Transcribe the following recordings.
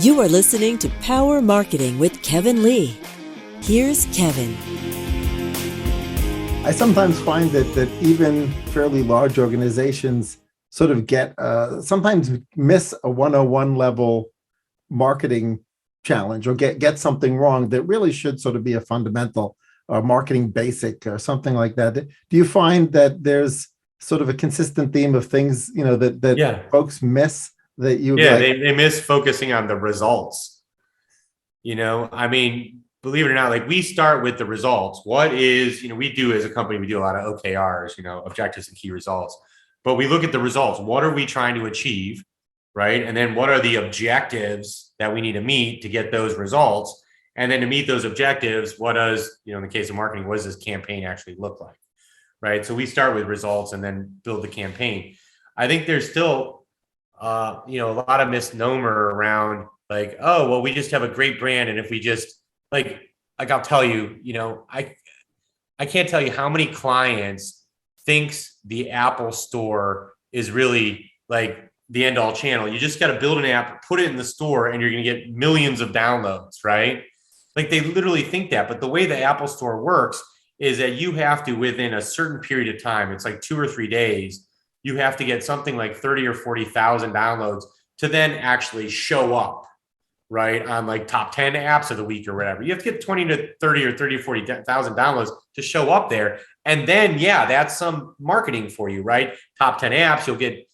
You are listening to Power Marketing with Kevin Lee. Here's Kevin. I sometimes find that even fairly large organizations sort of sometimes miss a 101 level marketing challenge or get something wrong that really should sort of be a fundamental marketing basic or something like that. Do you find that there's sort of a consistent theme of things, that folks miss that you they miss focusing on the results. Believe it or not, like we start with the results. What is, we do as a company, we do a lot of OKRs, objectives and key results, but we look at the results. What are we trying to achieve? Right. And then what are the objectives that we need to meet to get those results? And then to meet those objectives, what does, in the case of marketing, what does this campaign actually look like? Right. So we start with results and then build the campaign. I think there's still, a lot of misnomer around like, oh, well, we just have a great brand. And if we just like I'll tell you, I can't tell you how many clients thinks the Apple store is really like the end all channel. You just got to build an app, put it in the store, and you're going to get millions of downloads, right? Like they literally think that. But the way the Apple store works is that you have to, within a certain period of time, it's like 2 or 3 days, you have to get something like 30 or 40,000 downloads to then actually show up, right, on like top 10 apps of the week or whatever. You have to get 20 to 30 or 30 or 40,000 downloads to show up there. And then, that's some marketing for you, right? Top 10 apps, you'll get,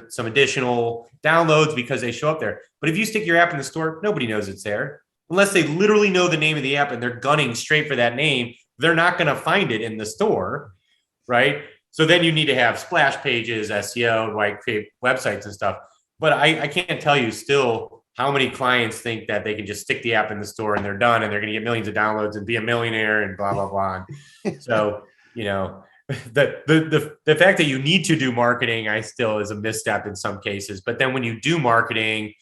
some additional downloads because they show up there. But if you stick your app in the store, nobody knows it's there. Unless they literally know the name of the app and they're gunning straight for that name, they're not going to find it in the store, right? So then you need to have splash pages, SEO, like create websites and stuff. But I can't tell you still how many clients think that they can just stick the app in the store and they're done and they're going to get millions of downloads and be a millionaire and blah, blah, blah. So, the fact that you need to do marketing, I still is a misstep in some cases. But then when you do marketing,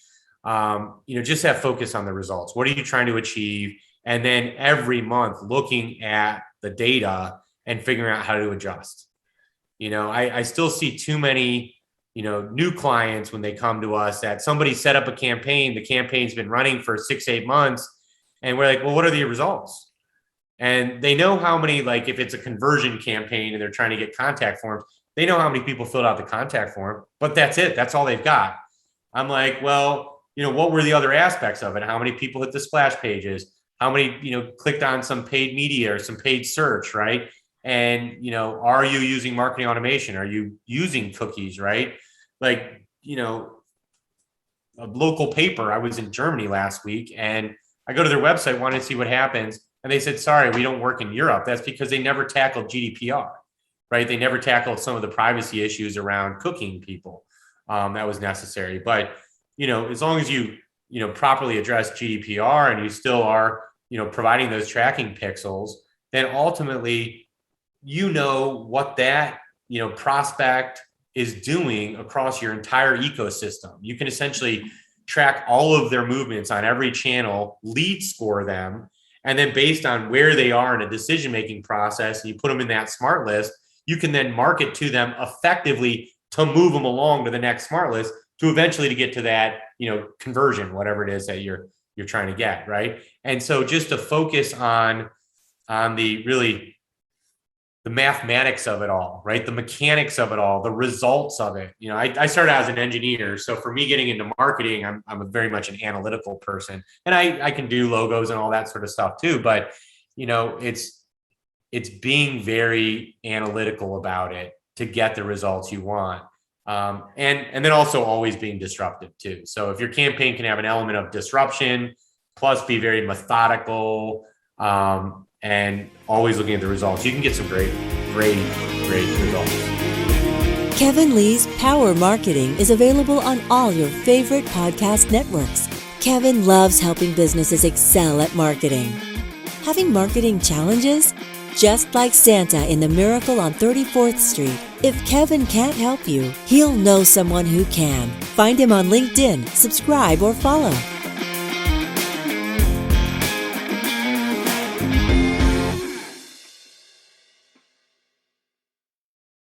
just have focus on the results. What are you trying to achieve? And then every month looking at the data and figuring out how to adjust. I still see too many new clients when they come to us that somebody set up a campaign, the campaign's been running for 6-8 months. And we're like, well, what are the results? And they know how many, like if it's a conversion campaign and they're trying to get contact forms, they know how many people filled out the contact form, but that's it. That's all they've got. I'm like, well, what were the other aspects of it? How many people hit the splash pages? How many, clicked on some paid media or some paid search, right? And, are you using marketing automation? Are you using cookies, right? Like, a local paper, I was in Germany last week and I go to their website, wanted to see what happens. And they said, sorry, we don't work in Europe. That's because they never tackled GDPR, right? They never tackled some of the privacy issues around cooking people that was necessary. But, as long as you, properly address GDPR and you still are, providing those tracking pixels, then ultimately, what that, prospect is doing across your entire ecosystem. You can essentially track all of their movements on every channel, lead score them, and then based on where they are in a decision-making process, and you put them in that smart list, you can then market to them effectively to move them along to the next smart list to eventually to get to that, conversion, whatever it is that you're trying to get, right? And so just to focus on the mathematics of it all, right? The mechanics of it all, the results of it. I started out as an engineer. So for me getting into marketing, I'm very much an analytical person and I can do logos and all that sort of stuff too. But, it's being very analytical about it to get the results you want. And then also always being disruptive too. So if your campaign can have an element of disruption, plus be very methodical, and always looking at the results, you can get some great results. Kevin Lee's Power Marketing is available on all your favorite podcast networks. Kevin loves helping businesses excel at marketing. Having marketing challenges? Just like Santa in The Miracle on 34th Street, if Kevin can't help you, he'll know someone who can. Find him on LinkedIn, subscribe, or follow.